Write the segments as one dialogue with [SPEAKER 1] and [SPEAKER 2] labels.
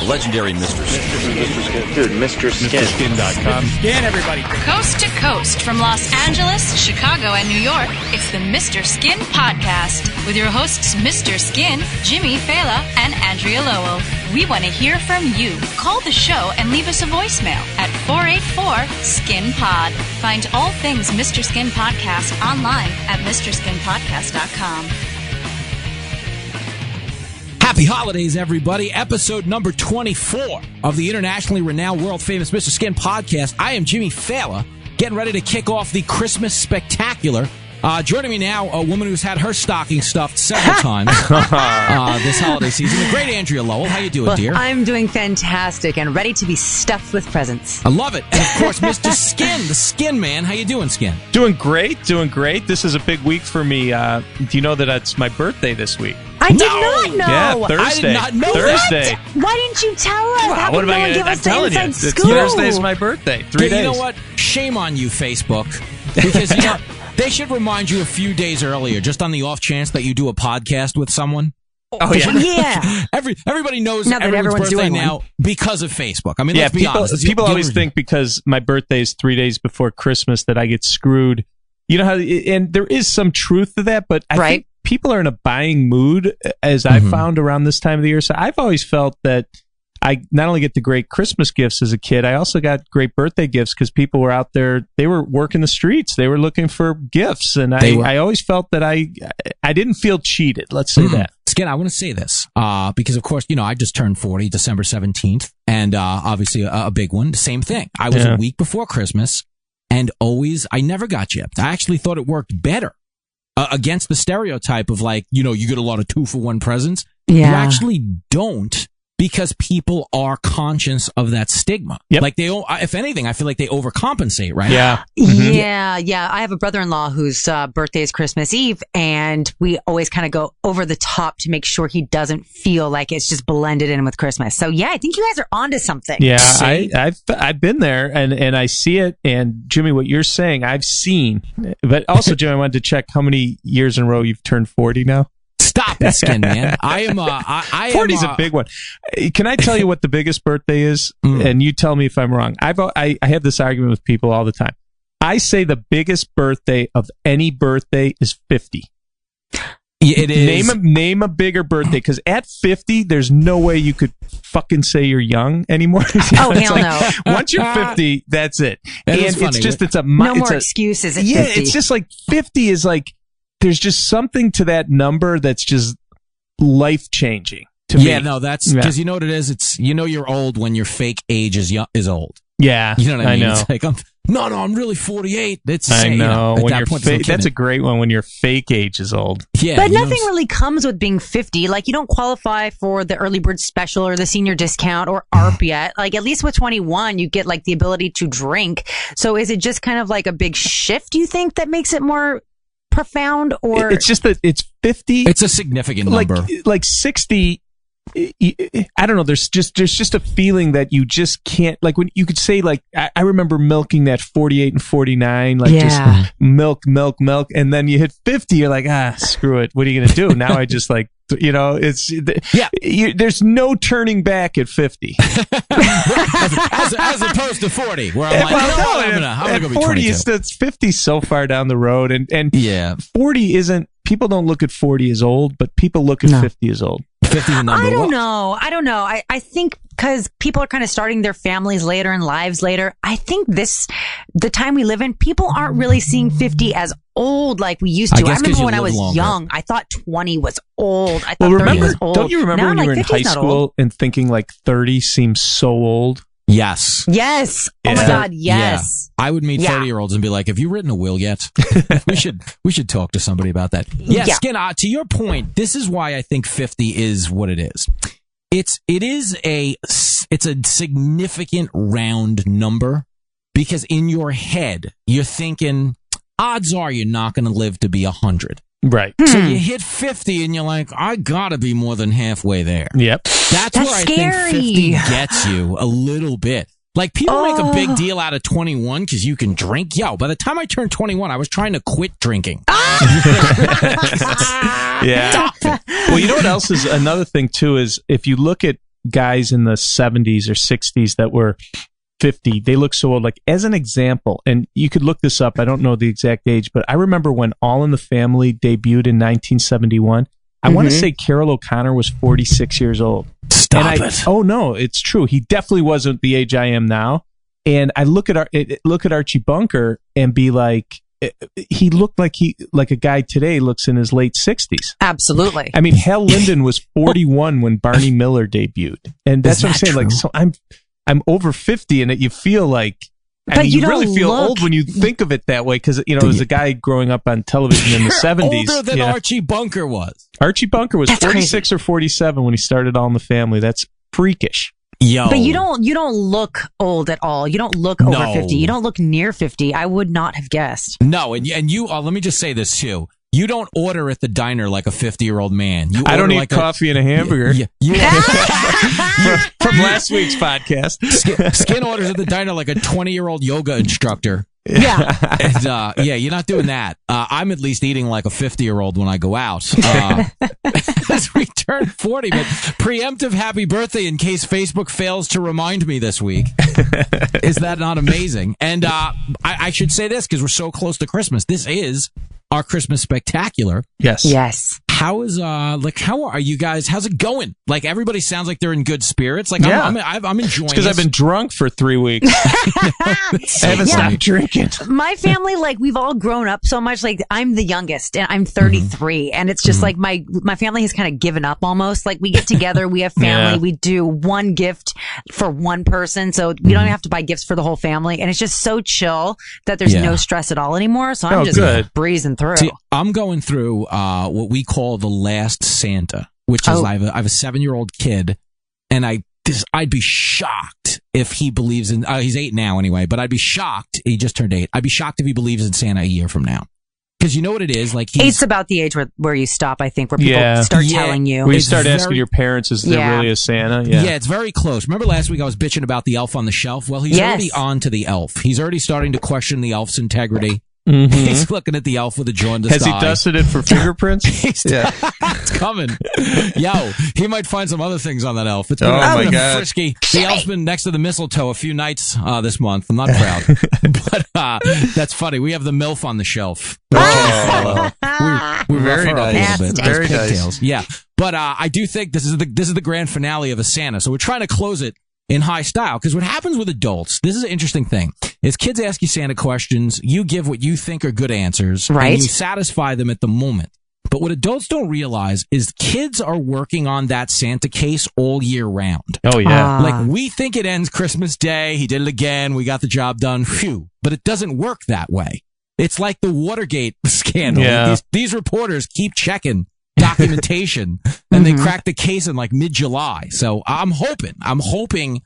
[SPEAKER 1] legendary Mr. Skin.
[SPEAKER 2] Mr. Skin. Dude, Mr. Skin.
[SPEAKER 3] MrSkin.com.
[SPEAKER 4] Skin, everybody.
[SPEAKER 5] Coast to coast from Los Angeles, Chicago, and New York, it's the Mr. Skin Podcast with your hosts Mr. Skin, Jimmy Fela, and Andrea Lowell. We want to hear from you. Call the show and leave us a voicemail at 484-SKIN-POD. Find all things Mr. Skin Podcast online at MrSkinPodcast.com.
[SPEAKER 4] Happy holidays, everybody. Episode number 24 of the internationally renowned, world-famous Mr. Skin Podcast. I am Jimmy Fela, getting ready to kick off the Christmas Spectacular. Joining me now, a woman who's had her stocking stuffed several times this holiday season, the great Andrea Lowell. How you doing, dear?
[SPEAKER 6] I'm doing fantastic and ready to be stuffed with presents.
[SPEAKER 4] I love it. And, of course, Mr. Skin, the Skin Man. How you doing, Skin?
[SPEAKER 3] Doing great. This is a big week for me. Do you know that it's my birthday this week?
[SPEAKER 6] I did not know.
[SPEAKER 3] Yeah, Thursday.
[SPEAKER 4] I did not know
[SPEAKER 3] Thursday.
[SPEAKER 6] What? Why didn't you tell us? How
[SPEAKER 3] what
[SPEAKER 6] come
[SPEAKER 3] am
[SPEAKER 6] no
[SPEAKER 3] I
[SPEAKER 6] one give
[SPEAKER 3] I'm
[SPEAKER 6] us the
[SPEAKER 3] telling you.
[SPEAKER 6] inside scoop?
[SPEAKER 3] Thursday's my birthday. 3 days.
[SPEAKER 4] You know what? Shame on you, Facebook. Because, you know, they should remind you a few days earlier, just on the off chance that you do a podcast with someone.
[SPEAKER 3] Oh, yeah.
[SPEAKER 6] Yeah.
[SPEAKER 4] Everybody knows
[SPEAKER 6] Now that
[SPEAKER 4] everyone's
[SPEAKER 6] everyone's
[SPEAKER 4] birthday
[SPEAKER 6] doing
[SPEAKER 4] now
[SPEAKER 6] one.
[SPEAKER 4] because of Facebook. I mean,
[SPEAKER 3] Yeah,
[SPEAKER 4] let's be honest.
[SPEAKER 3] people always think because my birthday is 3 days before Christmas that I get screwed. You know how, and there is some truth to that, but I think people are in a buying mood, as I've found around this time of the year. So I've always felt that I not only get the great Christmas gifts as a kid, I also got great birthday gifts because people were out there, they were working the streets, they were looking for gifts, and I always felt that I didn't feel cheated, let's say that.
[SPEAKER 4] Skin, I want to say this, because of course, you know, I just turned 40, December 17th, and obviously a big one, same thing. I was a week before Christmas, and I never got gypped. I actually thought it worked better against the stereotype of like, you know, you get a lot of 2-for-1 presents.
[SPEAKER 6] Yeah.
[SPEAKER 4] You actually don't. Because people are conscious of that stigma.
[SPEAKER 3] Yep.
[SPEAKER 4] Like if anything, I feel like they overcompensate, right?
[SPEAKER 3] Yeah.
[SPEAKER 6] Yeah. I have a brother-in-law whose birthday is Christmas Eve, and we always kind of go over the top to make sure he doesn't feel like it's just blended in with Christmas. So yeah, I think you guys are onto something.
[SPEAKER 3] Yeah, I've been there and I see it. And Jimmy, what you're saying, I've seen. But also, Jimmy, I wanted to check how many years in a row you've turned 40 now.
[SPEAKER 4] Stop it, Skin Man. I am.
[SPEAKER 3] 40's a big one. Can I tell you what the biggest birthday is? And you tell me if I'm wrong. I have this argument with people all the time. I say the biggest birthday of any birthday is 50.
[SPEAKER 4] It is.
[SPEAKER 3] Name a bigger birthday, because at 50, there's no way you could fucking say you're young anymore.
[SPEAKER 6] Oh, hell no.
[SPEAKER 3] Once you're 50, that's it.
[SPEAKER 4] It's
[SPEAKER 6] no more excuses at 50.
[SPEAKER 3] Yeah, it's just like 50 is like, there's just something to that number that's just life-changing to me.
[SPEAKER 4] Yeah, no, that's because you know what it is? It's, you know, you're old when your fake age is old.
[SPEAKER 3] Yeah.
[SPEAKER 4] You know what I mean?
[SPEAKER 3] Know.
[SPEAKER 4] It's like, I'm really 48.
[SPEAKER 3] I know.
[SPEAKER 4] When
[SPEAKER 3] you're that's a great one, when your fake age is old.
[SPEAKER 4] Yeah.
[SPEAKER 6] But nothing really comes with being 50. Like, you don't qualify for the early bird special or the senior discount or ARP yet. Like, at least with 21, you get like the ability to drink. So is it just kind of like a big shift, you think, that makes it more profound? Or
[SPEAKER 3] it's just that it's 50.
[SPEAKER 4] It's a significant number.
[SPEAKER 3] Like 60. I don't know. There's just a feeling that you just can't, like, when you could say, like, I remember milking that 48 and 49, like just milk, and then you hit 50, you're like, screw it. What are you gonna do now? I just like, you know, there's no turning back at 50,
[SPEAKER 4] as opposed to 40, where I'm like, I'm gonna go be
[SPEAKER 3] 40.
[SPEAKER 4] 22.
[SPEAKER 3] It's 50 so far down the road, and
[SPEAKER 4] yeah,
[SPEAKER 3] 40 isn't. People don't look at 40 as old, but people look at 50 as old.
[SPEAKER 4] 50 is a number.
[SPEAKER 6] I don't know. I think because people are kind of starting their families later and lives later, I think the time we live in, people aren't really seeing 50 as old like we used to. I remember when I was young, I thought 20 was old. I thought 30 was old.
[SPEAKER 3] Don't you remember when you were in high school and thinking like 30 seems so old?
[SPEAKER 4] Yes.
[SPEAKER 6] Oh my God, yes.
[SPEAKER 4] Yeah. I would meet 30-year-olds and be like, have you written a will yet? we should talk to somebody about that. Yeah. Skin, to your point, this is why I think 50 is what it is. It's a significant round number, because in your head, you're thinking, odds are you're not going to live to be 100.
[SPEAKER 3] Right.
[SPEAKER 4] So you hit 50 and you're like, I gotta be more than halfway there.
[SPEAKER 3] Yep.
[SPEAKER 4] That's where
[SPEAKER 6] scary.
[SPEAKER 4] I think 50 gets you a little bit. Like, people make a big deal out of 21 because you can drink. Yo, by the time I turned 21, I was trying to quit drinking.
[SPEAKER 3] Yeah. Well, you know what else is another thing too, is if you look at guys in the 70s or 60s that were 50, they look so old. Like, as an example, and you could look this up, I don't know the exact age, but I remember when All in the Family debuted in 1971. I want to say Carol O'Connor was 46 years old.
[SPEAKER 4] Stop it.
[SPEAKER 3] Oh, no, it's true. He definitely wasn't the age I am now. And I look at Archie Bunker and be like, he looked like a guy today looks in his late 60s.
[SPEAKER 6] Absolutely.
[SPEAKER 3] I mean, Hal Linden was 41 when Barney Miller debuted. And that's what I'm saying. True? Like, so I'm over 50, and you feel like, I mean, you really feel old when you think of it that way, because, you know, as a guy growing up on television in the 70s.
[SPEAKER 4] Older than Archie Bunker was.
[SPEAKER 3] Archie Bunker was 46 or 47 when he started All in the Family. That's freakish.
[SPEAKER 6] Yo. But you don't look old at all. You don't look over 50. You don't look near 50. I would not have guessed.
[SPEAKER 4] No, and you, let me just say this too. You don't order at the diner like a 50-year-old man.
[SPEAKER 3] I don't eat coffee and a hamburger. From last week's podcast.
[SPEAKER 4] Skin orders at the diner like a 20-year-old yoga instructor.
[SPEAKER 6] Yeah.
[SPEAKER 4] And, you're not doing that. I'm at least eating like a 50-year-old when I go out. As we turn 40, but preemptive happy birthday in case Facebook fails to remind me this week. Is that not amazing? And I should say this because we're so close to Christmas. This is our Christmas Spectacular.
[SPEAKER 6] Yes.
[SPEAKER 4] How are you guys? How's it going? Like, everybody sounds like they're in good spirits. Like, I'm enjoying it.
[SPEAKER 3] Because I've been drunk for 3 weeks. I haven't stopped drinking.
[SPEAKER 6] My family, like, we've all grown up so much. Like, I'm the youngest, and I'm 33, and it's just like my family has kind of given up almost. Like, we get together, we have family, we do one gift for one person, so we don't have to buy gifts for the whole family, and it's just so chill that there's no stress at all anymore. So I'm just breezing through.
[SPEAKER 4] See, I'm going through what we call the last Santa, which is I have a 7-year-old kid, and I'd be shocked if he believes in. He's 8 now anyway, but I'd be shocked. He just turned 8. I'd be shocked if he believes in Santa a year from now. Because you know what it is, like 8's
[SPEAKER 6] about the age where you stop. I think where people start telling you.
[SPEAKER 3] Where you start asking your parents, is there really a Santa?
[SPEAKER 4] Yeah, it's very close. Remember last week I was bitching about the elf on the shelf? Well, he's already on to the elf. He's already starting to question the elf's integrity. Mm-hmm. He's looking at the elf with a jaundiced
[SPEAKER 3] eye. Has he dusted it for fingerprints?
[SPEAKER 4] It's coming. Yo, he might find some other things on that elf. It's been
[SPEAKER 3] my God.
[SPEAKER 4] Frisky. The elf's been next to the mistletoe a few nights this month. I'm not proud. But that's funny. We have the MILF on the shelf.
[SPEAKER 3] We're very nice.
[SPEAKER 4] Very nice. Yeah. But I do think this is the grand finale of a Santa. So we're trying to close it in high style, because what happens with adults, this is an interesting thing, is kids ask you Santa questions, you give what you think are good answers, and you satisfy them at the moment. But what adults don't realize is kids are working on that Santa case all year round.
[SPEAKER 3] Oh, yeah.
[SPEAKER 4] Like, we think it ends Christmas Day, he did it again, we got the job done, phew. But it doesn't work that way. It's like the Watergate scandal.
[SPEAKER 3] Yeah.
[SPEAKER 4] These reporters keep checking documentation, and they crack the case in like mid-July. So I'm hoping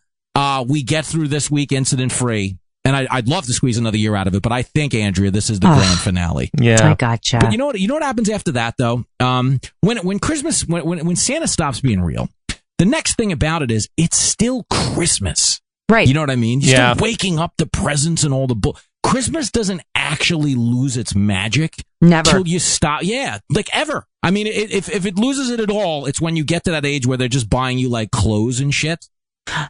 [SPEAKER 4] we get through this week incident free, and I'd love to squeeze another year out of it. But I think, Andrea, this is the grand finale.
[SPEAKER 3] Yeah,
[SPEAKER 6] I gotcha.
[SPEAKER 4] But you know what happens after that though? When Santa stops being real, the next thing about it is it's still Christmas.
[SPEAKER 6] Right.
[SPEAKER 4] You know what I mean? You're still waking up the presents and all the Christmas doesn't actually lose its magic.
[SPEAKER 6] Never.
[SPEAKER 4] Till you stop. Yeah. Like, ever. I mean, if it loses it at all, it's when you get to that age where they're just buying you like clothes and shit.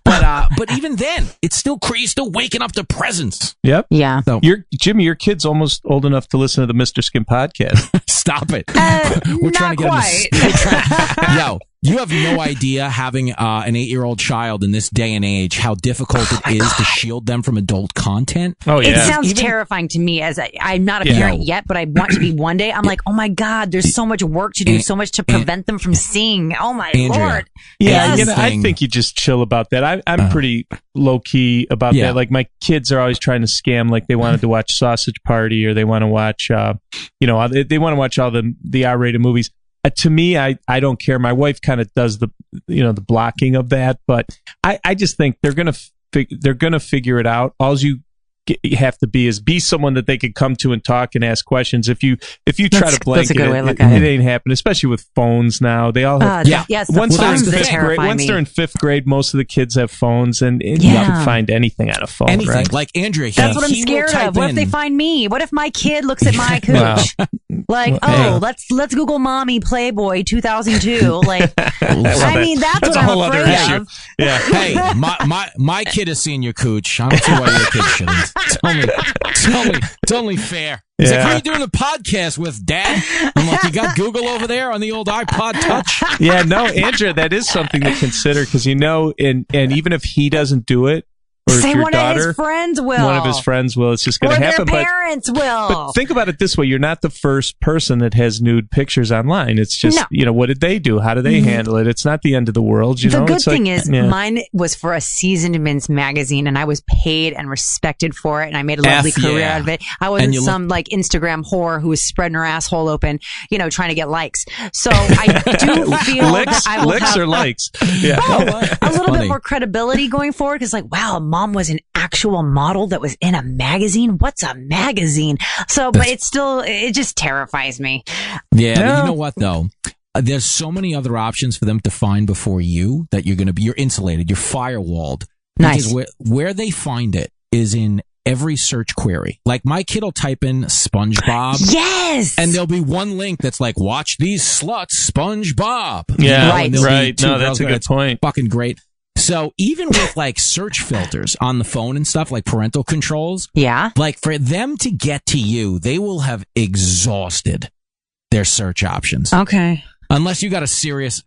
[SPEAKER 4] But even then, it's still you're still waking up to presents.
[SPEAKER 3] Yep.
[SPEAKER 6] Yeah.
[SPEAKER 3] So, Jimmy, your kid's almost old enough to listen to the Mr. Skin podcast.
[SPEAKER 4] Stop it.
[SPEAKER 6] We're trying to get
[SPEAKER 4] quite. Yo, you have no idea, having an 8-year-old child in this day and age, how difficult it is to shield them from adult content.
[SPEAKER 3] Oh, yeah.
[SPEAKER 6] It sounds terrifying to me, as I'm not a parent yet, but I want to be one day. I'm like, oh my God, there's so much work to do, so much to prevent them from seeing. Oh my Lord.
[SPEAKER 3] Yeah, I think you just chill about that. I'm pretty low key about that. Like, my kids are always trying to scam, like they wanted to watch Sausage Party, or they want to watch, they want to watch all the R-rated movies. To me, I don't care. My wife kind of does the blocking of that, but I just think they're gonna figure it out. All you have to be someone that they could come to and talk and ask questions. If you try to blanket it ain't happening, especially with phones now. They all have once they're in fifth grade, most of the kids have phones, and you can find anything on a phone.
[SPEAKER 4] Anything.
[SPEAKER 3] Right?
[SPEAKER 4] Like Andrea,
[SPEAKER 6] that's what I'm scared of. What if they find me? What if my kid looks at my cooch? Let's Google mommy Playboy 2002. Like, I mean, that's what I'm afraid of.
[SPEAKER 3] Yeah.
[SPEAKER 4] Hey, my kid has seen your cooch. I don't see why your kid shouldn't. It's only fair. He's like, who are you doing the podcast with, Dad? I'm like, you got Google over there on the old iPod Touch?
[SPEAKER 3] Yeah, no, Andrea, that is something to consider because and even if he doesn't do it, or
[SPEAKER 6] say
[SPEAKER 3] if your
[SPEAKER 6] one
[SPEAKER 3] daughter,
[SPEAKER 6] of his friends will.
[SPEAKER 3] One of his friends will. It's just going to happen.
[SPEAKER 6] Or their parents will.
[SPEAKER 3] But think about it this way. You're not the first person that has nude pictures online. It's just, what did they do? How do they handle it? It's not the end of the world.
[SPEAKER 6] The good thing is mine was for a seasoned men's magazine, and I was paid and respected for it, and I made a lovely career out of it. I wasn't some Instagram whore who was spreading her asshole open, trying to get likes. So I do feel that I will
[SPEAKER 3] have
[SPEAKER 6] or
[SPEAKER 3] likes. Yeah.
[SPEAKER 6] A little bit more credibility going forward because wow, Mom was an actual model that was in a magazine. What's a magazine? So, but it just terrifies me.
[SPEAKER 4] Yeah, but you know what though? There's so many other options for them to find before you that you're insulated, you're firewalled.
[SPEAKER 6] Nice.
[SPEAKER 4] Because where they find it is in every search query. Like my kid will type in SpongeBob.
[SPEAKER 6] Yes.
[SPEAKER 4] And there'll be one link that's like, watch these sluts, SpongeBob.
[SPEAKER 3] Yeah, right. No, that's a good point.
[SPEAKER 4] Fucking great. So even with like search filters on the phone and stuff like parental controls, like for them to get to you, they will have exhausted their search options.
[SPEAKER 6] Okay.
[SPEAKER 4] Unless you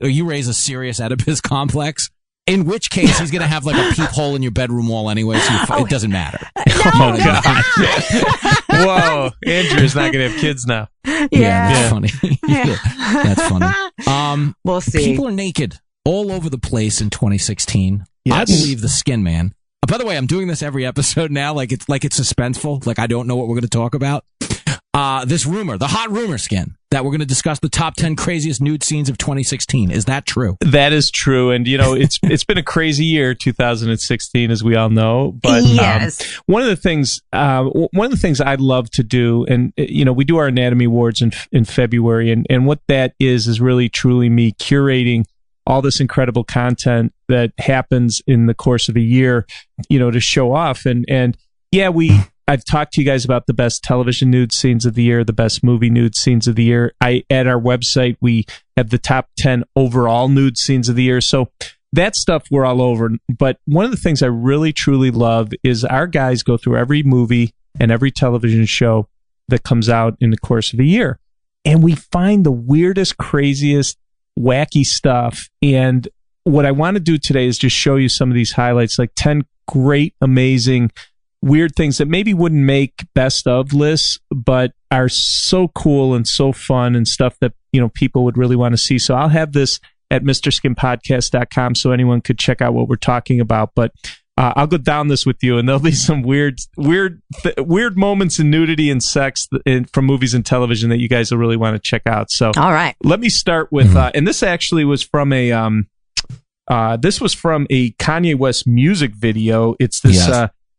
[SPEAKER 4] you raise a serious Oedipus complex, in which case he's going to have like a peephole in your bedroom wall anyway, so it doesn't matter.
[SPEAKER 6] Oh, God.
[SPEAKER 3] Whoa, Andrew's not going to have kids now.
[SPEAKER 6] Yeah.
[SPEAKER 4] That's funny. That's funny.
[SPEAKER 6] We'll see.
[SPEAKER 4] People are naked all over the place in 2016.
[SPEAKER 3] Yes.
[SPEAKER 4] I believe the Skin Man. By the way, I'm doing this every episode now, like it's suspenseful, like I don't know what we're going to talk about. This rumor, the hot rumor, Skin, that we're going to discuss the top 10 craziest nude scenes of 2016. Is that true?
[SPEAKER 3] That is true, and it's been a crazy year, 2016, as we all know. But
[SPEAKER 6] yes.
[SPEAKER 3] one of the things I'd love to do, and we do our Anatomy Awards in February, and what that is really truly me curating all this incredible content that happens in the course of a year, to show off. I've talked to you guys about the best television nude scenes of the year, the best movie nude scenes of the year. At our website, we have the top 10 overall nude scenes of the year. So that stuff we're all over. But one of the things I really, truly love is our guys go through every movie and every television show that comes out in the course of a year. And we find the weirdest, craziest, wacky stuff. And what I want to do today is just show you some of these highlights, like 10 great, amazing, weird things that maybe wouldn't make best of lists, but are so cool and so fun and stuff that, people would really want to see. So I'll have this at MrSkinPodcast.com so anyone could check out what we're talking about. But I'll go down this with you, and there'll be some weird moments in nudity and sex from movies and television that you guys will really want to check out. So,
[SPEAKER 6] all right,
[SPEAKER 3] let me start with, and this actually was from a Kanye West music video. It's this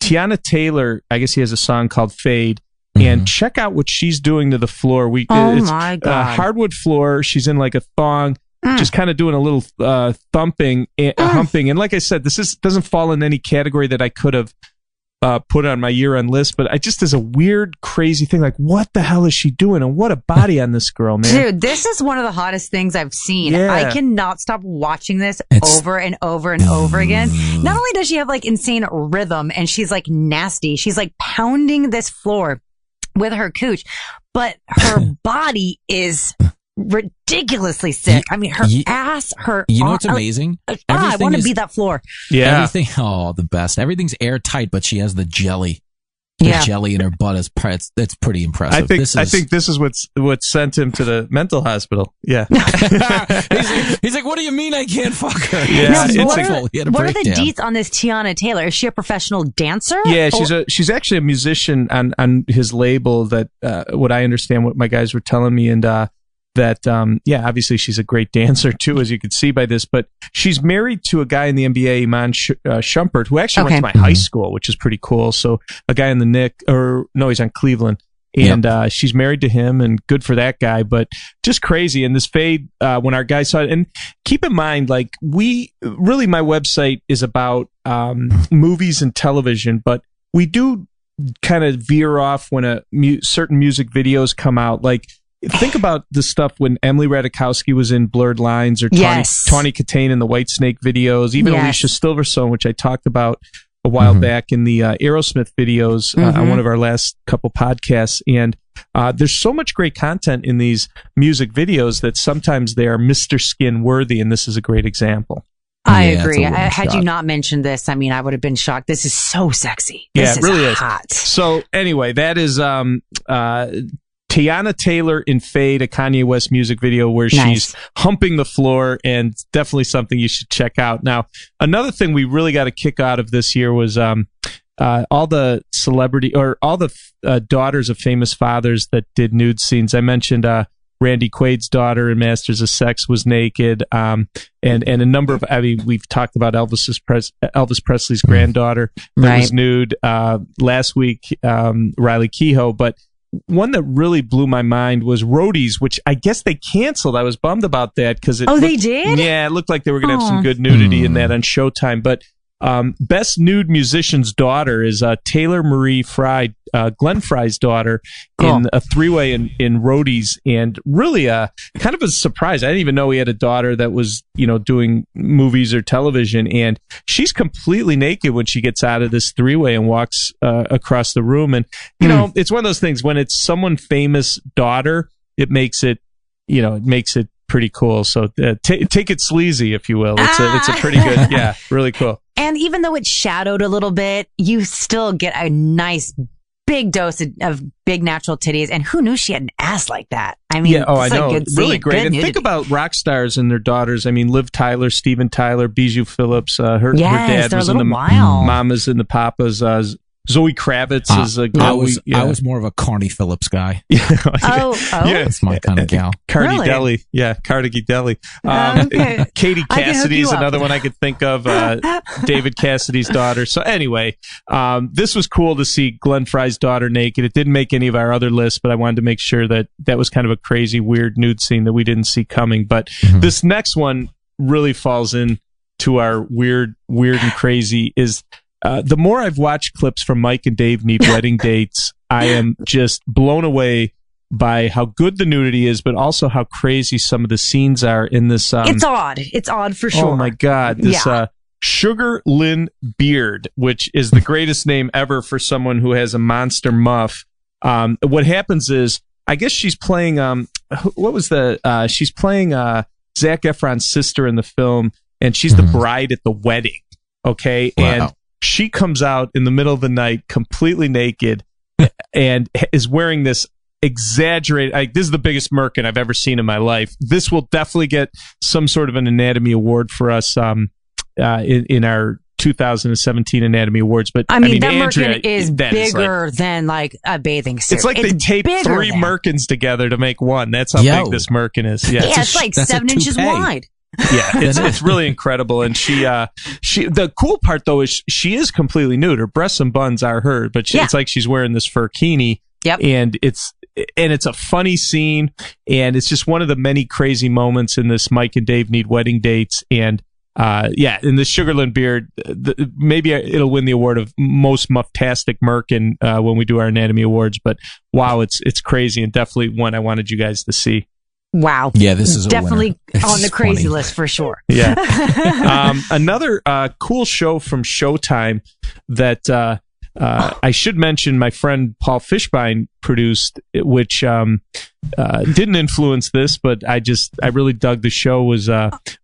[SPEAKER 3] Tiana Taylor. I guess he has a song called Fade. And check out what she's doing to the floor. It's
[SPEAKER 6] my God.
[SPEAKER 3] Hardwood floor. She's in like a thong. Just kind of doing a little thumping, humping. And like I said, doesn't fall in any category that I could have put on my year-end list, but I just is a weird, crazy thing. Like, what the hell is she doing? And what a body on this girl, man.
[SPEAKER 6] Dude, this is one of the hottest things I've seen.
[SPEAKER 3] Yeah.
[SPEAKER 6] I cannot stop watching this over and over and over again. Not only does she have like insane rhythm and she's like nasty, she's like pounding this floor with her cooch, but her body is ridiculously sick. I mean, her ass, her...
[SPEAKER 4] You know what's amazing?
[SPEAKER 6] I want to be that floor.
[SPEAKER 3] Yeah.
[SPEAKER 4] Everything, the best. Everything's airtight, but she has the jelly. The jelly in her butt is it's pretty impressive.
[SPEAKER 3] I think this is what sent him to the mental hospital. Yeah.
[SPEAKER 4] he's like, what do you mean I can't fuck her?
[SPEAKER 3] Yeah.
[SPEAKER 6] Now, what are the deets on this Tiana Taylor? Is she a professional dancer?
[SPEAKER 3] Yeah, she's actually a musician on his label that what I understand, what my guys were telling me, and that, obviously she's a great dancer too, as you can see by this, but she's married to a guy in the NBA, Iman Shumpert, who actually went to my high school, which is pretty cool. So a guy in the he's on Cleveland. And she's married to him, and good for that guy, but just crazy. And this fade, when our guy saw it, and keep in mind, like, my website is about movies and television, but we do kind of veer off when certain music videos come out. Like, think about the stuff when Emily Ratajkowski was in Blurred Lines, or Tawny Katane in the Whitesnake videos, even Alicia Silverstone, which I talked about a while back in the Aerosmith videos on one of our last couple podcasts. And there's so much great content in these music videos that sometimes they are Mr. Skin worthy, and this is a great example.
[SPEAKER 6] I agree. Had you not mentioned this, I mean, I would have been shocked. This is so sexy. This
[SPEAKER 3] it really is
[SPEAKER 6] hot.
[SPEAKER 3] So anyway, that is Tiana Taylor in Fade, a Kanye West music video where she's humping the floor, and definitely something you should check out. Now, another thing we really got a kick out of this year was all the daughters of famous fathers that did nude scenes. I mentioned Randy Quaid's daughter in Masters of Sex was naked, and a number of, we've talked about Elvis Presley's granddaughter that was nude last week, Riley Keough, but one that really blew my mind was Roadies, which I guess they canceled. I was bummed about that because
[SPEAKER 6] they did?
[SPEAKER 3] Yeah, it looked like they were going to have some good nudity in that on Showtime. But best nude musician's daughter is Taylor Marie Fry, Glenn Fry's daughter, in a three-way in Roadies, and really kind of a surprise. I didn't even know he had a daughter that was, doing movies or television, and she's completely naked when she gets out of this three-way and walks across the room. And it's one of those things when it's someone famous daughter, it makes it pretty cool. So take it sleazy, if you will. It's a pretty good, really cool.
[SPEAKER 6] And even though it's shadowed a little bit, you still get a nice big dose of big natural titties. And who knew she had an ass like that? I mean,
[SPEAKER 3] I know. Really great. And think about rock stars and their daughters. I mean, Liv Tyler, Steven Tyler, Bijou Phillips. Her dad was in the Mamas and the Papas. Zoe Kravitz is a girl.
[SPEAKER 4] I was more of a Carney Phillips guy.
[SPEAKER 3] That's
[SPEAKER 4] my kind of gal.
[SPEAKER 3] Cardi Deli. Yeah, Carnegie Deli. Katie Cassidy is another one I could think of. David Cassidy's daughter. So anyway, this was cool to see Glenn Fry's daughter naked. It didn't make any of our other lists, but I wanted to make sure that was kind of a crazy, weird nude scene that we didn't see coming. But this next one really falls into our weird and crazy is... the more I've watched clips from Mike and Dave Need Wedding Dates, I am just blown away by how good the nudity is, but also how crazy some of the scenes are in this.
[SPEAKER 6] It's odd. It's odd for sure.
[SPEAKER 3] Oh my God. This Sugar Lynn Beard, which is the greatest name ever for someone who has a monster muff. What happens is, I guess she's playing, she's playing Zac Efron's sister in the film, and she's the bride at the wedding. Okay. Wow. And she comes out in the middle of the night completely naked and is wearing this exaggerated, this is the biggest merkin I've ever seen in my life. This will definitely get some sort of an Anatomy Award for us in our 2017 Anatomy Awards. But
[SPEAKER 6] I mean that Andrea, merkin is bigger than like a bathing suit.
[SPEAKER 3] It's like they taped three merkins together to make one. That's how big this merkin is. Yeah,
[SPEAKER 6] it's like 7 inches wide.
[SPEAKER 3] Yeah, it's really incredible. And she the cool part though is she is completely nude. Her breasts and buns are her, but it's like she's wearing this furkini.
[SPEAKER 6] Yep.
[SPEAKER 3] And it's a funny scene, and it's just one of the many crazy moments in this Mike and Dave Need Wedding Dates. And in the Sugarland Beard, maybe it'll win the award of most mufftastic merkin when we do our Anatomy Awards. But wow, it's crazy, and definitely one I wanted you guys to see.
[SPEAKER 6] Wow.
[SPEAKER 4] Yeah, this is
[SPEAKER 6] definitely on the crazy list for sure.
[SPEAKER 3] Yeah. Another cool show from Showtime that I should mention my friend Paul Fishbein produced, which didn't influence this, but I really dug the show, was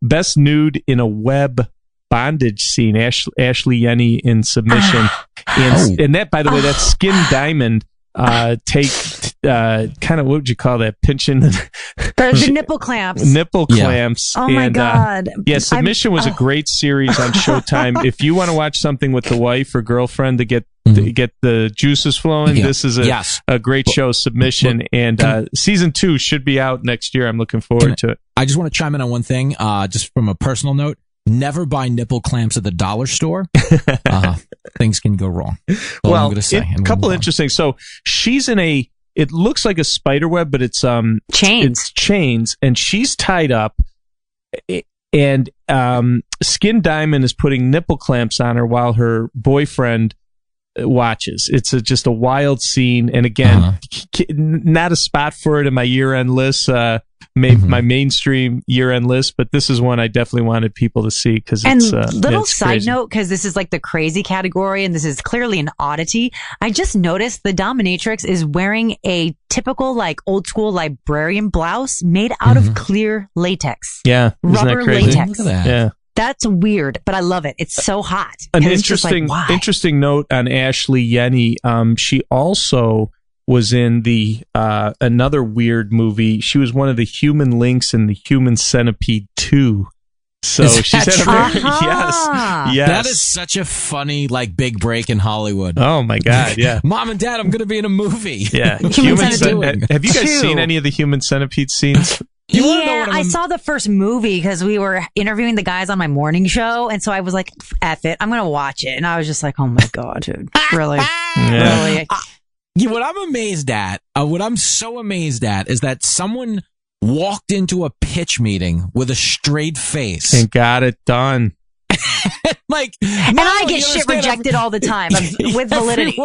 [SPEAKER 3] Best Nude in a Web Bondage Scene, Ashley Yenny in submission. And that, by the way, that's Skin Diamond. Kind of, what would you call that? Pinching
[SPEAKER 6] the nipple clamps.
[SPEAKER 3] Nipple clamps.
[SPEAKER 6] Oh my God.
[SPEAKER 3] Submission was a great series on Showtime. If you want to watch something with the wife or girlfriend to get to get the juices flowing. Yeah. This is a great show submission, and season 2 should be out next year. I'm looking forward to it.
[SPEAKER 4] I just want to chime in on one thing, just from a personal note. Never buy nipple clamps at the dollar store. Things can go wrong.
[SPEAKER 3] Well, I'm going to say. A couple interesting. So she's in it looks like a spider web, but it's
[SPEAKER 6] chains.
[SPEAKER 3] It's chains, and she's tied up. And Skin Diamond is putting nipple clamps on her while her boyfriend watches. It's just a wild scene, and again, not a spot for it in my year-end list. My mainstream year-end list, but this is one I definitely wanted people to see because it's
[SPEAKER 6] little side
[SPEAKER 3] crazy.
[SPEAKER 6] note, because this is like the crazy category and this is clearly an oddity. I just noticed the dominatrix is wearing a typical like old school librarian blouse made out of clear latex.
[SPEAKER 3] Yeah,
[SPEAKER 6] rubber latex.
[SPEAKER 4] Look at that.
[SPEAKER 3] Yeah.
[SPEAKER 6] That's weird, but I love it. It's so hot.
[SPEAKER 3] An interesting note on Ashley Yenny. She also was in the another weird movie. She was one of the human links in the Human Centipede 2. So she's had a very, yes.
[SPEAKER 4] That is such a funny like big break in Hollywood.
[SPEAKER 3] Oh my God, yeah.
[SPEAKER 4] Mom and Dad, I'm going to be in a movie.
[SPEAKER 3] Yeah. Have you guys seen any of the Human Centipede scenes?
[SPEAKER 6] I saw the first movie because we were interviewing the guys on my morning show, and so I was like, F it, I'm going to watch it. And I was just like, oh my God, dude. Really? Really?
[SPEAKER 4] What I'm amazed at, what I'm so amazed at is that someone walked into a pitch meeting with a straight face
[SPEAKER 3] and got it done.
[SPEAKER 6] And I get shit rejected all the time with validity.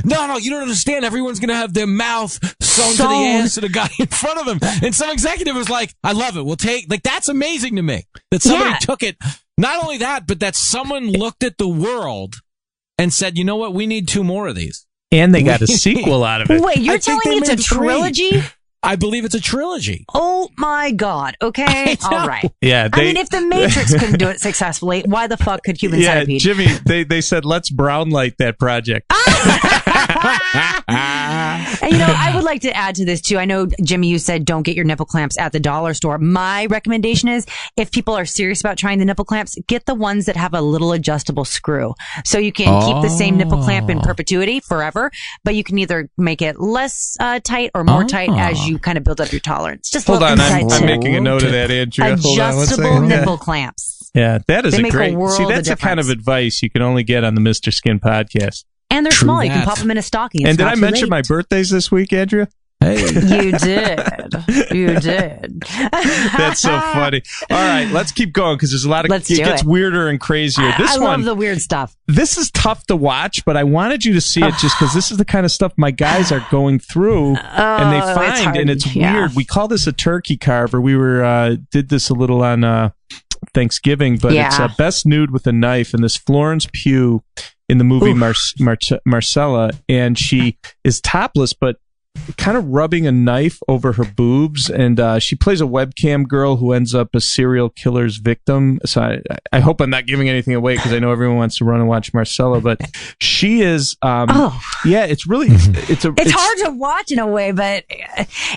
[SPEAKER 4] No, you don't understand. Everyone's going to have their mouth sewn to the ass of the guy in front of them. And some executive was like, I love it. We'll take, that's amazing to me that somebody took it. Not only that, but that someone looked at the world and said, you know what? We need 2 more of these.
[SPEAKER 3] And they got a sequel out of it.
[SPEAKER 6] Wait, you're telling me it's a trilogy?
[SPEAKER 4] I believe it's a trilogy.
[SPEAKER 6] Oh my God. Okay. All right.
[SPEAKER 3] Yeah.
[SPEAKER 6] I mean, if the Matrix couldn't do it successfully, why the fuck could Human Centipede?
[SPEAKER 3] Jimmy, they said, let's brown light that project.
[SPEAKER 6] And I would like to add to this too. I know, Jimmy, you said don't get your nipple clamps at the dollar store. My recommendation is if people are serious about trying the nipple clamps, get the ones that have a little adjustable screw. So you can keep the same nipple clamp in perpetuity forever, but you can either make it less tight or more tight as you kind of build up your tolerance. Just
[SPEAKER 3] hold on, I'm making a note of that, Andrea.
[SPEAKER 6] Adjustable nipple clamps.
[SPEAKER 3] Yeah, that is a great. See, that's the kind of advice you can only get on the Mr. Skin podcast.
[SPEAKER 6] And they're small. You can pop them in a stocking.
[SPEAKER 3] And did I mention my birthdays this week, Andrea?
[SPEAKER 4] Hey.
[SPEAKER 6] You did.
[SPEAKER 3] That's so funny. All right, let's keep going because there's a lot of it gets weirder and crazier.
[SPEAKER 6] I love the weird stuff.
[SPEAKER 3] This is tough to watch, but I wanted you to see it just because this is the kind of stuff my guys are going through and they find, and it's weird. We call this a turkey carver. We were did this a little on Thanksgiving, but it's best nude with a knife, and this Florence Pugh in the movie Marcella, and she is topless, but kind of rubbing a knife over her boobs, and she plays a webcam girl who ends up a serial killer's victim. So I hope I'm not giving anything away because I know everyone wants to run and watch Marcella, but she is it's really it's
[SPEAKER 6] hard to watch in a way, but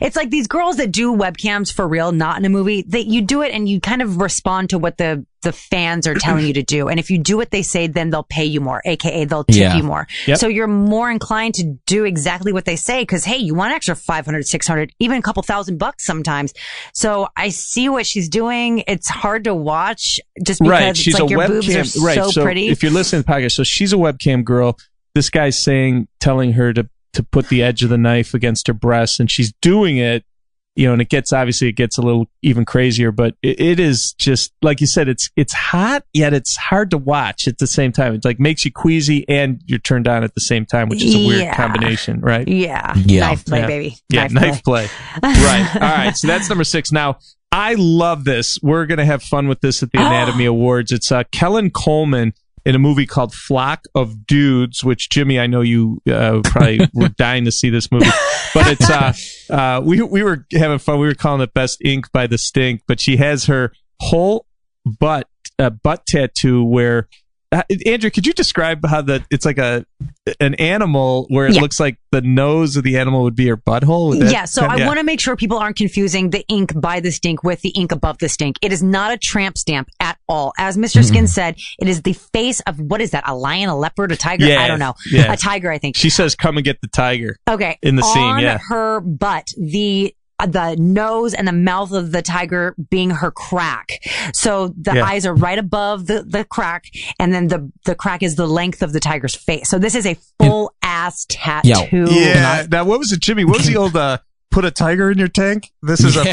[SPEAKER 6] it's like these girls that do webcams for real, not in a movie, that you do it and you kind of respond to what the fans are telling you to do. And if you do what they say, then they'll pay you more, aka they'll tip you more.
[SPEAKER 3] Yep.
[SPEAKER 6] So you're more inclined to do exactly what they say because, hey, you want an extra 500, 600, even a couple $1,000 sometimes. So I see what she's doing. It's hard to watch just because
[SPEAKER 3] she's
[SPEAKER 6] it's like
[SPEAKER 3] a
[SPEAKER 6] your
[SPEAKER 3] webcam,
[SPEAKER 6] boobs are so pretty.
[SPEAKER 3] If you're listening to the podcast, so she's a webcam girl. This guy's telling her to put the edge of the knife against her breast, and she's doing it. And it gets a little even crazier, but it is just like you said, it's hot, yet it's hard to watch at the same time. It's like makes you queasy and you're turned on at the same time, which is a weird combination, right?
[SPEAKER 6] Yeah. Knife play, baby.
[SPEAKER 3] Yeah, knife play. Right. All right. So that's number 6. Now, I love this. We're going to have fun with this at the Anatomy Awards. It's Kellen Coleman in a movie called Flock of Dudes, which, Jimmy, I know you probably were dying to see this movie. But it's we were having fun. We were calling it Best Ink by the Stink. But she has her whole butt tattoo where Andrew, could you describe how it's like an animal where it looks like the nose of the animal would be her butthole?
[SPEAKER 6] So I want to make sure people aren't confusing the ink by the stink with the ink above the stink. It is not a tramp stamp at all. As Mr. Skin said, it is the face of, what is that, a lion, a leopard, a tiger? I don't know. A tiger, I think.
[SPEAKER 3] She says, come and get the tiger.
[SPEAKER 6] Okay.
[SPEAKER 3] In the scene,
[SPEAKER 6] On her butt, the nose and the mouth of the tiger being her crack. So the eyes are right above the crack, and then the crack is the length of the tiger's face. So this is a full ass tattoo.
[SPEAKER 3] Yeah. Now, what was it, Jimmy? What was the old put a tiger in your tank? This is a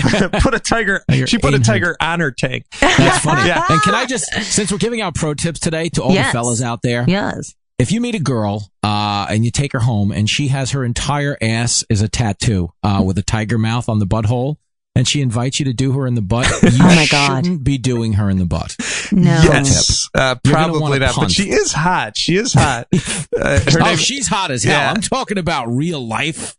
[SPEAKER 3] put a tiger. She put a tiger on her tank.
[SPEAKER 4] That's funny. And can I just, since we're giving out pro tips today to all the fellas out there.
[SPEAKER 6] Yes.
[SPEAKER 4] If you meet a girl and you take her home and she has her entire ass is a tattoo with a tiger mouth on the butthole, and she invites you to do her in the butt, you shouldn't be doing her in the butt.
[SPEAKER 6] No.
[SPEAKER 3] Yes, probably not. But she is hot. She is hot.
[SPEAKER 4] She's hot as hell. Yeah. I'm talking about real life.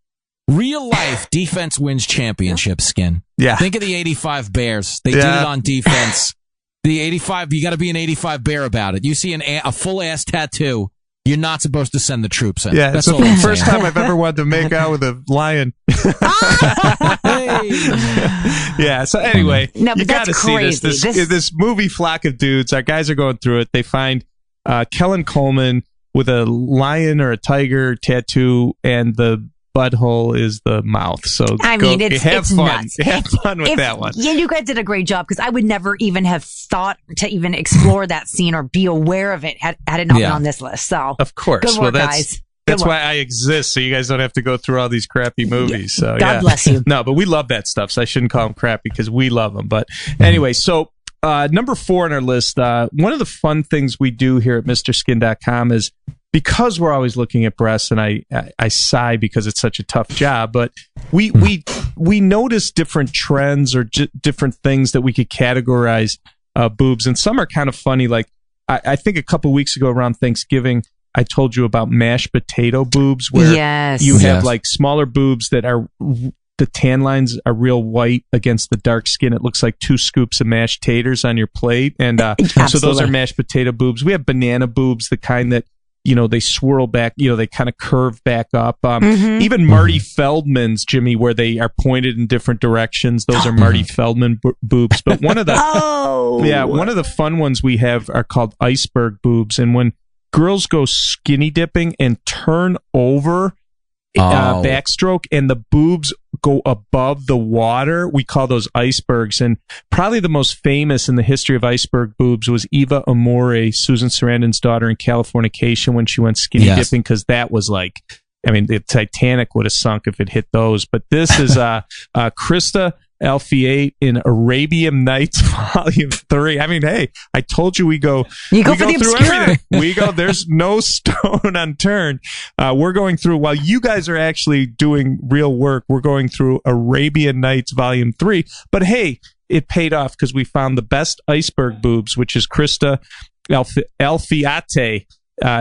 [SPEAKER 4] Real life defense wins championship, Skin.
[SPEAKER 3] Yeah.
[SPEAKER 4] Think of the 85 Bears. They did it on defense. The 85, you got to be an 85 Bear about it. You see a full ass tattoo, you're not supposed to send the troops in.
[SPEAKER 3] Yeah, that's the first time I've ever wanted to make out with a lion. Yeah, so anyway, you got to see this movie, Flock of Dudes. Our guys are going through it. They find Kellen Coleman with a lion or a tiger tattoo, and the butthole is the mouth. So have fun.
[SPEAKER 6] Nuts.
[SPEAKER 3] Have fun with that one.
[SPEAKER 6] Yeah, you guys did a great job, because I would never even have thought to even explore that scene or be aware of it had it not been on this list. So
[SPEAKER 3] of course,
[SPEAKER 6] good work, guys.
[SPEAKER 3] That's why I exist, so you guys don't have to go through all these crappy movies. So
[SPEAKER 6] God bless you.
[SPEAKER 3] No, but we love that stuff, so I shouldn't call them crappy because we love them. But anyway, so number 4 on our list, one of the fun things we do here at MrSkin.com is, because we're always looking at breasts, and I sigh because it's such a tough job, but we notice different trends or different things that we could categorize boobs, and some are kind of funny. Like I think a couple weeks ago around Thanksgiving, I told you about mashed potato boobs, where you have like smaller boobs that are, the tan lines are real white against the dark skin. It looks like 2 scoops of mashed taters on your plate, and so those are mashed potato boobs. We have banana boobs, the kind that, they swirl back, they kind of curve back up. Even Marty Feldman's, Jimmy, where they are pointed in different directions. Those are Marty Feldman boobs. But one of the one of the fun ones we have are called iceberg boobs. And when girls go skinny dipping and turn over, backstroke, and the boobs go above the water, we call those icebergs. And probably the most famous in the history of iceberg boobs was Eva Amore, Susan Sarandon's daughter in Californication, when she went skinny dipping, because that was like, the Titanic would have sunk if it hit those. But this is Krista Alfiate in Arabian Nights Volume 3. Hey, I told you we go
[SPEAKER 6] for the
[SPEAKER 3] through
[SPEAKER 6] obscure.
[SPEAKER 3] everything. We go, there's no stone unturned. We're going through, while you guys are actually doing real work, we're going through Arabian Nights Volume 3. But hey, it paid off, because we found the best iceberg boobs, which is Krista Alfiate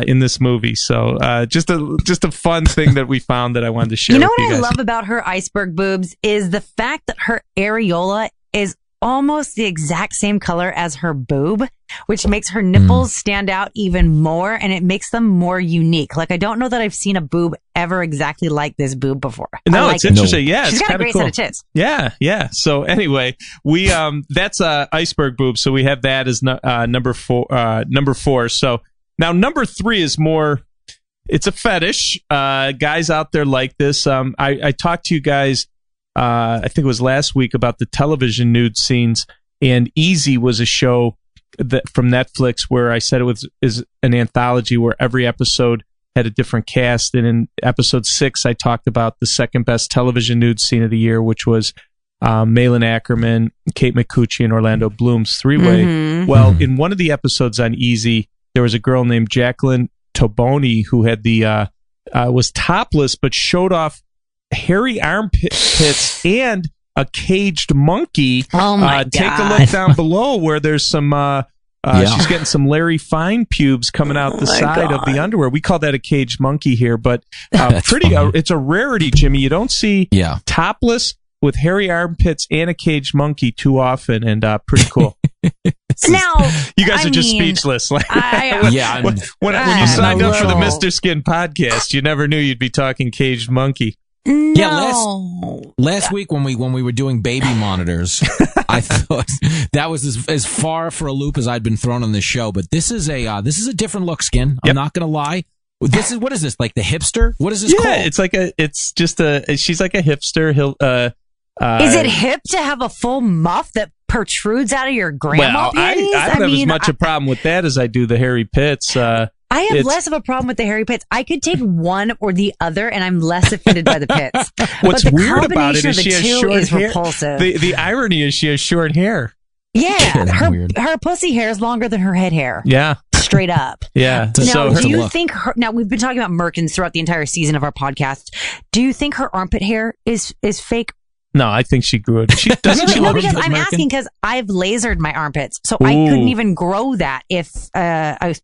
[SPEAKER 3] in this movie. So just a fun thing that we found that I wanted to share with you guys.
[SPEAKER 6] What I love about her iceberg boobs is the fact that her areola is almost the exact same color as her boob, which makes her nipples stand out even more, and it makes them more unique. Like, I don't know that I've seen a boob ever exactly like this boob before.
[SPEAKER 3] No, it's interesting. Yeah,
[SPEAKER 6] she's
[SPEAKER 3] it's
[SPEAKER 6] got a great
[SPEAKER 3] cool.
[SPEAKER 6] set of tits.
[SPEAKER 3] Yeah. So anyway, we that's iceberg boob. So we have that as number 4. So now number 3 is more. It's a fetish. Guys out there like this. I talked to you guys. I think it was last week, about the television nude scenes, and Easy was a show from Netflix where I said is an anthology where every episode had a different cast. And in episode 6, I talked about the second best television nude scene of the year, which was Malin Ackerman, Kate McCucci, and Orlando Bloom's three-way. Well, in one of the episodes on Easy, there was a girl named Jacqueline Toboni who had was topless but showed off hairy armpits and a caged monkey.
[SPEAKER 6] Oh my God.
[SPEAKER 3] Take a look down below where there's some she's getting some Larry Fine pubes coming out the side of the underwear. We call that a caged monkey here, but it's a rarity, Jimmy. You don't see topless with hairy armpits and a caged monkey too often, and pretty cool.
[SPEAKER 6] Now,
[SPEAKER 3] you guys are just speechless. Like, when you signed up for the Mr. Skin podcast, you never knew you'd be talking caged monkey.
[SPEAKER 6] No.
[SPEAKER 4] Yeah, last week when we were doing baby monitors, I thought that was as far for a loop as I'd been thrown on this show. But this is a different look, Skin. I'm not gonna lie. What is this? Like the hipster? What is this called?
[SPEAKER 3] She's like a hipster.
[SPEAKER 6] Is it hip to have a full muff that protrudes out of your grandma panties?
[SPEAKER 3] I don't have as much a problem with that as I do the hairy pits.
[SPEAKER 6] I have less of a problem with the hairy pits. I could take one or the other, and I'm less offended by the pits.
[SPEAKER 3] What's
[SPEAKER 6] but the
[SPEAKER 3] weird about it is
[SPEAKER 6] she has short hair. Repulsive.
[SPEAKER 3] The irony is she has short hair.
[SPEAKER 6] Yeah, her pussy hair is longer than her head hair.
[SPEAKER 3] Yeah.
[SPEAKER 6] Straight up.
[SPEAKER 3] Yeah.
[SPEAKER 6] Now, do you think now we've been talking about Merkins throughout the entire season of our podcast. Do you think her armpit hair is fake?
[SPEAKER 3] No, I think she grew it. She doesn't.
[SPEAKER 6] No, because I'm asking because I've lasered my armpits, so I couldn't even grow that if a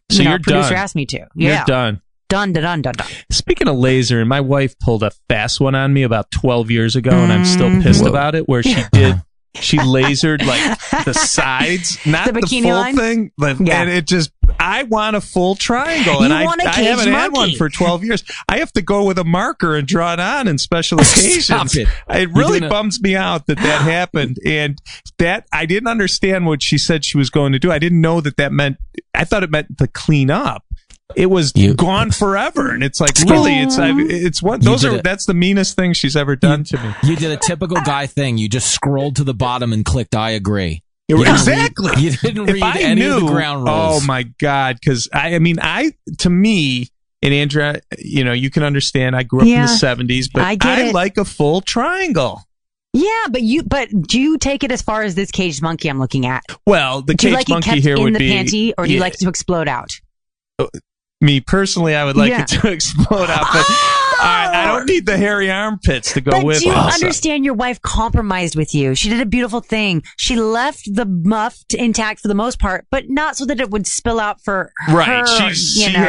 [SPEAKER 6] producer asked me to. Yeah.
[SPEAKER 3] You're done.
[SPEAKER 6] Done.
[SPEAKER 3] Speaking of laser, my wife pulled a fast one on me about 12 years ago, and I'm still pissed about it. Where she lasered like the sides, not the full line? Thing, and it just. I want a full triangle, and I haven't had one for 12 years. I have to go with a marker and draw it on in special occasions. It really bums me out that happened, and that I didn't understand what she said she was going to do. I didn't know that meant. I thought it meant to clean up. It was gone forever, and it's like really, it's one. That's the meanest thing she's ever done to me.
[SPEAKER 4] You did a typical guy thing. You just scrolled to the bottom and clicked "I agree."
[SPEAKER 3] Exactly.
[SPEAKER 4] You didn't read any of the ground rules.
[SPEAKER 3] Oh my God! Because to me, and Andrea, you can understand. I grew up in the 70s, but I like a full triangle.
[SPEAKER 6] Yeah, but do you take it as far as this caged monkey I'm looking at?
[SPEAKER 3] Well, the caged monkey here would be
[SPEAKER 6] in the panty, or do you like it to explode out?
[SPEAKER 3] Me personally, I would like it to explode out, but I don't need the hairy armpits to go with it.
[SPEAKER 6] But do you understand your wife compromised with you? She did a beautiful thing. She left the muff intact for the most part, but not so that it would spill out for her,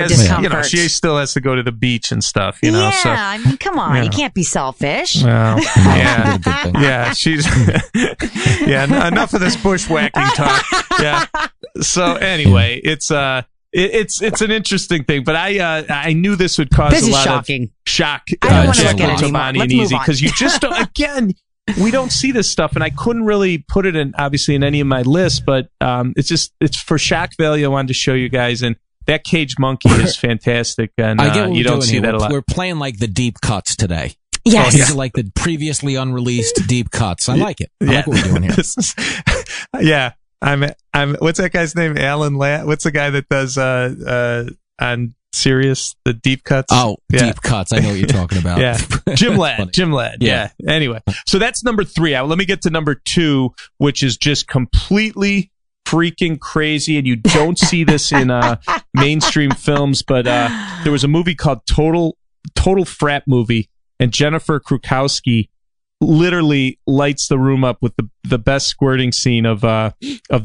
[SPEAKER 6] discomfort.
[SPEAKER 3] She still has to go to the beach and stuff,
[SPEAKER 6] Yeah,
[SPEAKER 3] so,
[SPEAKER 6] I mean, come on. You can't be selfish.
[SPEAKER 3] Well, yeah, she's... enough of this bushwhacking talk. Yeah. So anyway, it's an interesting thing, but I knew this would cause a lot of shock.
[SPEAKER 6] I don't want to look at it anymore.
[SPEAKER 3] Let's move on. Because you just don't, again, we don't see this stuff, and I couldn't really put it in any of my lists, but it's for shock value. I wanted to show you guys, and that caged monkey is fantastic, and
[SPEAKER 4] I get what
[SPEAKER 3] you don't see that a lot.
[SPEAKER 4] We're playing like the deep cuts today.
[SPEAKER 6] Yes.
[SPEAKER 4] These are like the previously unreleased deep cuts. I like it. I like what we're doing here.
[SPEAKER 3] I'm what's that guy's name? Alan Ladd. What's the guy that does on Sirius the deep cuts?
[SPEAKER 4] Oh, deep cuts. I know what you're talking about.
[SPEAKER 3] Yeah, Jim Ladd. Yeah. Anyway, so that's number 3. Let me get to number 2, which is just completely freaking crazy, and you don't see this in mainstream films. But there was a movie called Total Frat Movie, and Jennifer Krukowski literally lights the room up with the best squirting scene of the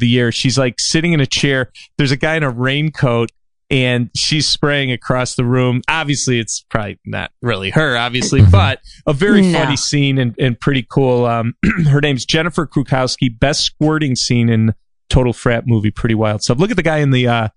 [SPEAKER 3] year. She's like sitting in a chair. There's a guy in a raincoat, and she's spraying across the room. Obviously, it's probably not really her, obviously, but a very funny scene and pretty cool. Her name's Jennifer Krukowski. Best squirting scene in Total Frat Movie. Pretty wild stuff. Look at the guy in the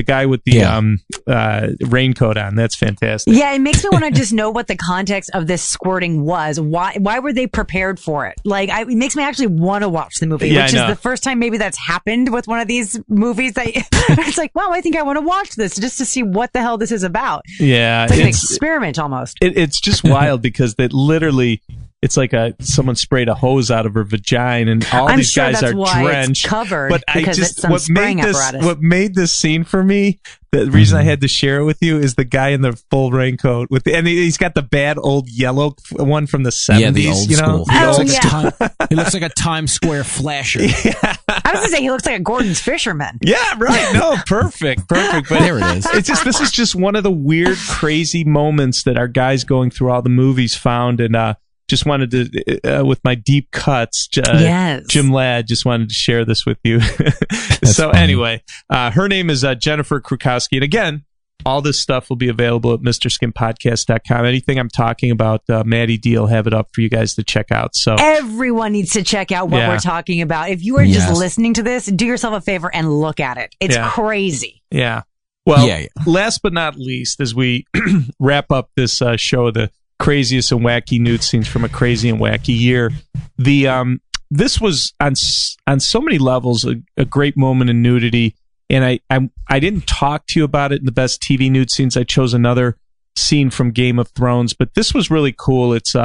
[SPEAKER 3] guy with the raincoat on. That's fantastic.
[SPEAKER 6] Yeah, it makes me want to just know what the context of this squirting was. Why were they prepared for it? Like, it makes me actually want to watch the movie, which is the first time maybe that's happened with one of these movies. That it's like, wow, I think I want to watch this just to see what the hell this is about.
[SPEAKER 3] Yeah,
[SPEAKER 6] it's like an experiment almost.
[SPEAKER 3] It's just wild because that literally. It's like someone sprayed a hose out of her vagina, and all these guys are drenched.
[SPEAKER 6] It's covered
[SPEAKER 3] what made this scene for me. The reason I had to share it with you is the guy in the full raincoat and he's got the bad old yellow one from the 70s.
[SPEAKER 4] Yeah, the old school. He looks like a Times Square flasher.
[SPEAKER 6] Yeah. I was gonna say he looks like a Gordon's fisherman.
[SPEAKER 3] Yeah, right. No, perfect. But
[SPEAKER 4] there it is.
[SPEAKER 3] This is just one of the weird, crazy moments that our guys going through all the movies found, and just wanted to, with my deep cuts, Jim Ladd, just wanted to share this with you. So funny. Anyway, her name is Jennifer Krukowski. And again, all this stuff will be available at MrSkinPodcast.com. Anything I'm talking about, Maddie D will have it up for you guys to check out. So
[SPEAKER 6] everyone needs to check out what we're talking about. If you are just listening to this, do yourself a favor and look at it. It's crazy.
[SPEAKER 3] Yeah. Well, last but not least, as we wrap up this show, the craziest and wacky nude scenes from a crazy and wacky year, this was on so many levels a great moment in nudity. And I didn't talk to you about it in the best TV nude scenes. I chose another scene from Game of Thrones, but this was really cool. It's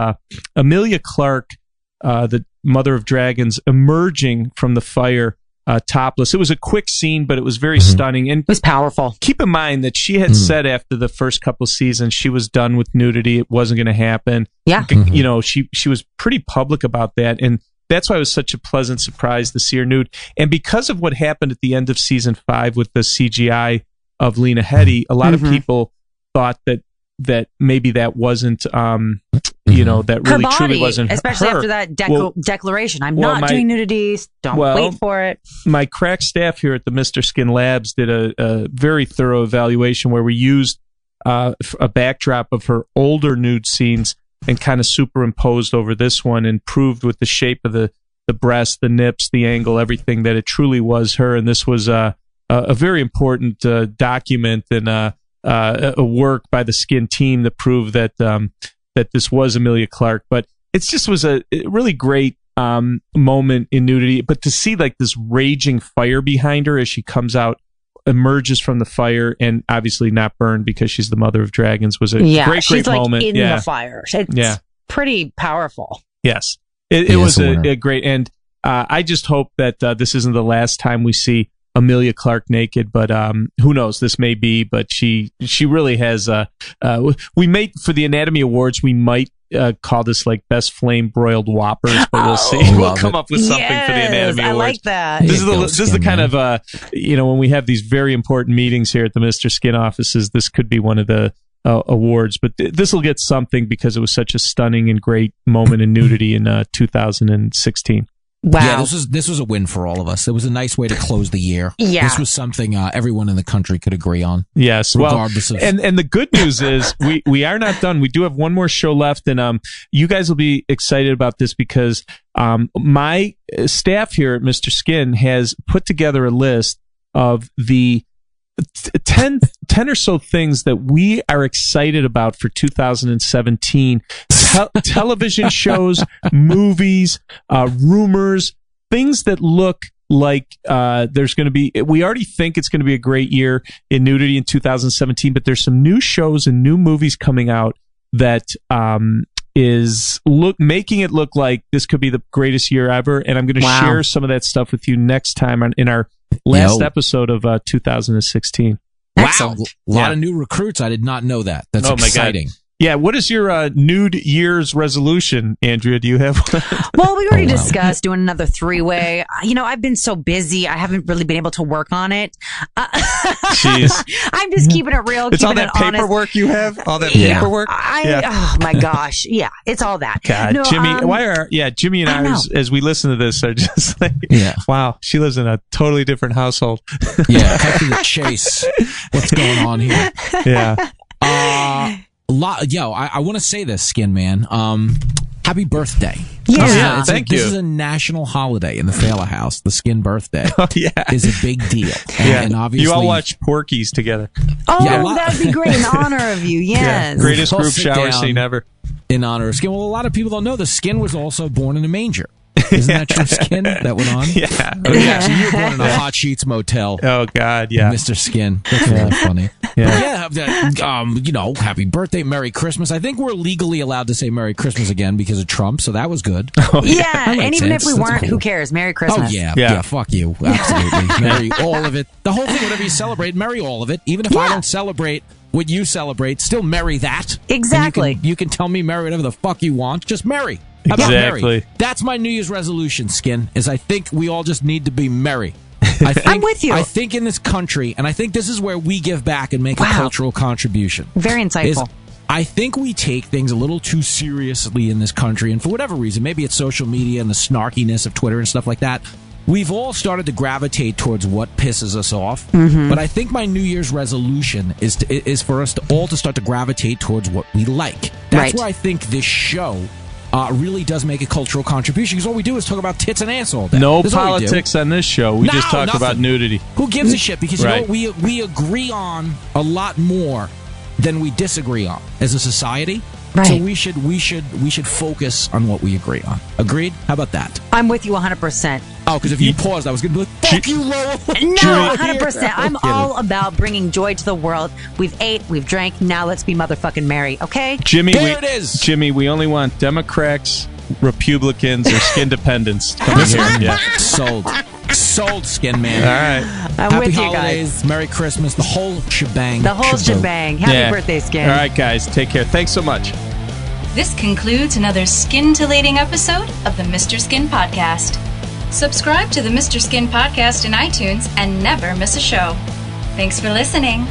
[SPEAKER 3] Emilia Clarke, the mother of dragons, emerging from the fire topless. It was a quick scene, but it was very stunning. And
[SPEAKER 6] it was powerful.
[SPEAKER 3] Keep in mind that she had said after the first couple of seasons she was done with nudity. It wasn't going to happen.
[SPEAKER 6] Yeah.
[SPEAKER 3] You know, she was pretty public about that. And that's why it was such a pleasant surprise to see her nude. And because of what happened at the end of season 5 with the CGI of Lena Headey, a lot of people thought that maybe that wasn't, you know, that really truly wasn't
[SPEAKER 6] especially
[SPEAKER 3] her.
[SPEAKER 6] After that declaration. I'm not doing nudity. Don't wait for it.
[SPEAKER 3] My crack staff here at the Mr. Skin Labs did a very thorough evaluation where we used a backdrop of her older nude scenes and kind of superimposed over this one and proved with the shape of the breast, the nips, the angle, everything that it truly was her. And this was a very important document and a work by the Skin team to prove that that this was Emilia Clarke. But it just was a really great moment in nudity. But to see like this raging fire behind her as she comes out, emerges from the fire, and obviously not burned because she's the mother of dragons, was a great
[SPEAKER 6] like
[SPEAKER 3] moment.
[SPEAKER 6] In the fire. It's pretty powerful.
[SPEAKER 3] Yes. It was a great end. I just hope that this isn't the last time we see Emilia Clarke naked, but who knows? This may be, but she really has. We made for the Anatomy Awards. We might call this like best flame broiled whoppers, but we'll see. We'll come up with something for the Anatomy Awards.
[SPEAKER 6] I like that.
[SPEAKER 3] This is the kind of when we have these very important meetings here at the Mr. Skin offices. This could be one of the awards, but this will get something because it was such a stunning and great moment in nudity in 2016.
[SPEAKER 6] Wow.
[SPEAKER 4] Yeah, this was a win for all of us. It was a nice way to close the year.
[SPEAKER 6] Yeah.
[SPEAKER 4] This was something everyone in the country could agree on.
[SPEAKER 3] Yes.
[SPEAKER 4] Regardless
[SPEAKER 3] and the good news is we are not done. We do have one more show left, and you guys will be excited about this because my staff here at Mr. Skin has put together a list of the 10 or so things that we are excited about for 2017. Television shows, movies, rumors, things that look like there's going to be. We already think it's going to be a great year in nudity in 2017, but there's some new shows and new movies coming out that is making it look like this could be the greatest year ever. And I'm going to share some of that stuff with you next time in our last episode of 2016.
[SPEAKER 4] Wow. A lot of new recruits. I did not know that. That's exciting.
[SPEAKER 3] My God. Yeah, what is your nude year's resolution, Andrea? Do you have one?
[SPEAKER 6] Well, we already discussed doing another 3-way. You know, I've been so busy, I haven't really been able to work on it.
[SPEAKER 3] Jeez.
[SPEAKER 6] I'm just keeping it real,
[SPEAKER 3] it's
[SPEAKER 6] keeping it honest.
[SPEAKER 3] All that paperwork you have? All that paperwork?
[SPEAKER 6] Oh, my gosh. Yeah, it's all that.
[SPEAKER 3] God, no, Jimmy, Jimmy and I as we listen to this, are just like, wow, she lives in a totally different household.
[SPEAKER 4] Yeah, cut to the chase. What's going on here?
[SPEAKER 3] Yeah.
[SPEAKER 4] I want to say this, Skin Man. Happy birthday.
[SPEAKER 6] Yeah.
[SPEAKER 3] Thank you.
[SPEAKER 4] This is a national holiday in the Fela house. The Skin birthday is a big deal. And obviously,
[SPEAKER 3] you all watch Porky's together.
[SPEAKER 6] Oh, that'd be great in honor of you. Yes.
[SPEAKER 3] Greatest group shower scene ever.
[SPEAKER 4] In honor of Skin. Well, a lot of people don't know the Skin was also born in a manger. Isn't that true, Skin? That went on?
[SPEAKER 3] Yeah.
[SPEAKER 4] Okay, so you were born in a Hot Sheets motel.
[SPEAKER 3] Oh, God, yeah.
[SPEAKER 4] Mr. Skin. That's really funny. Yeah. Happy birthday, Merry Christmas. I think we're legally allowed to say Merry Christmas again because of Trump, so that was good.
[SPEAKER 6] And even if we weren't, who cares? Merry Christmas.
[SPEAKER 4] Oh, yeah, fuck you. Absolutely. Merry all of it. The whole thing, whatever you celebrate, merry all of it. Even if I don't celebrate what you celebrate, still merry that.
[SPEAKER 6] Exactly.
[SPEAKER 4] You can tell me merry whatever the fuck you want. Just merry. How about merry? That's my New Year's resolution, Skin, is I think we all just need to be merry.
[SPEAKER 6] I'm with you.
[SPEAKER 4] I think in this country, and I think this is where we give back and make a cultural contribution.
[SPEAKER 6] Very insightful.
[SPEAKER 4] I think we take things a little too seriously in this country, and for whatever reason, maybe it's social media and the snarkiness of Twitter and stuff like that, we've all started to gravitate towards what pisses us off. But I think my New Year's resolution is for us to all to start to gravitate towards what we like. That's where I think this show really does make a cultural contribution, because all we do is talk about tits and ass all day.
[SPEAKER 3] No politics on this show. We just talk about nudity.
[SPEAKER 4] Who gives a shit? Because you know what? We agree on a lot more than we disagree on as a society.
[SPEAKER 6] Right.
[SPEAKER 4] So we should focus on what we agree on. Agreed? How about that?
[SPEAKER 6] I'm with you 100%.
[SPEAKER 4] Oh, because if you paused, I was going to be like, fuck you, Lowell.
[SPEAKER 6] No, 100%. I'm all about bringing joy to the world. We've ate, we've drank, now let's be motherfucking merry, okay?
[SPEAKER 3] Jimmy,
[SPEAKER 4] There it is.
[SPEAKER 3] Jimmy, we only want Democrats, Republicans, or skin dependents coming here. Yeah.
[SPEAKER 4] Sold, skin man.
[SPEAKER 3] All right.
[SPEAKER 6] I'm
[SPEAKER 4] Happy
[SPEAKER 6] with you
[SPEAKER 4] holidays,
[SPEAKER 6] guys.
[SPEAKER 4] Merry Christmas, the whole shebang.
[SPEAKER 6] The whole shebang. Happy birthday, Skin.
[SPEAKER 3] All right, guys. Take care. Thanks so much.
[SPEAKER 5] This concludes another scintillating episode of the Mr. Skin Podcast. Subscribe to the Mr. Skin Podcast in iTunes and never miss a show. Thanks for listening.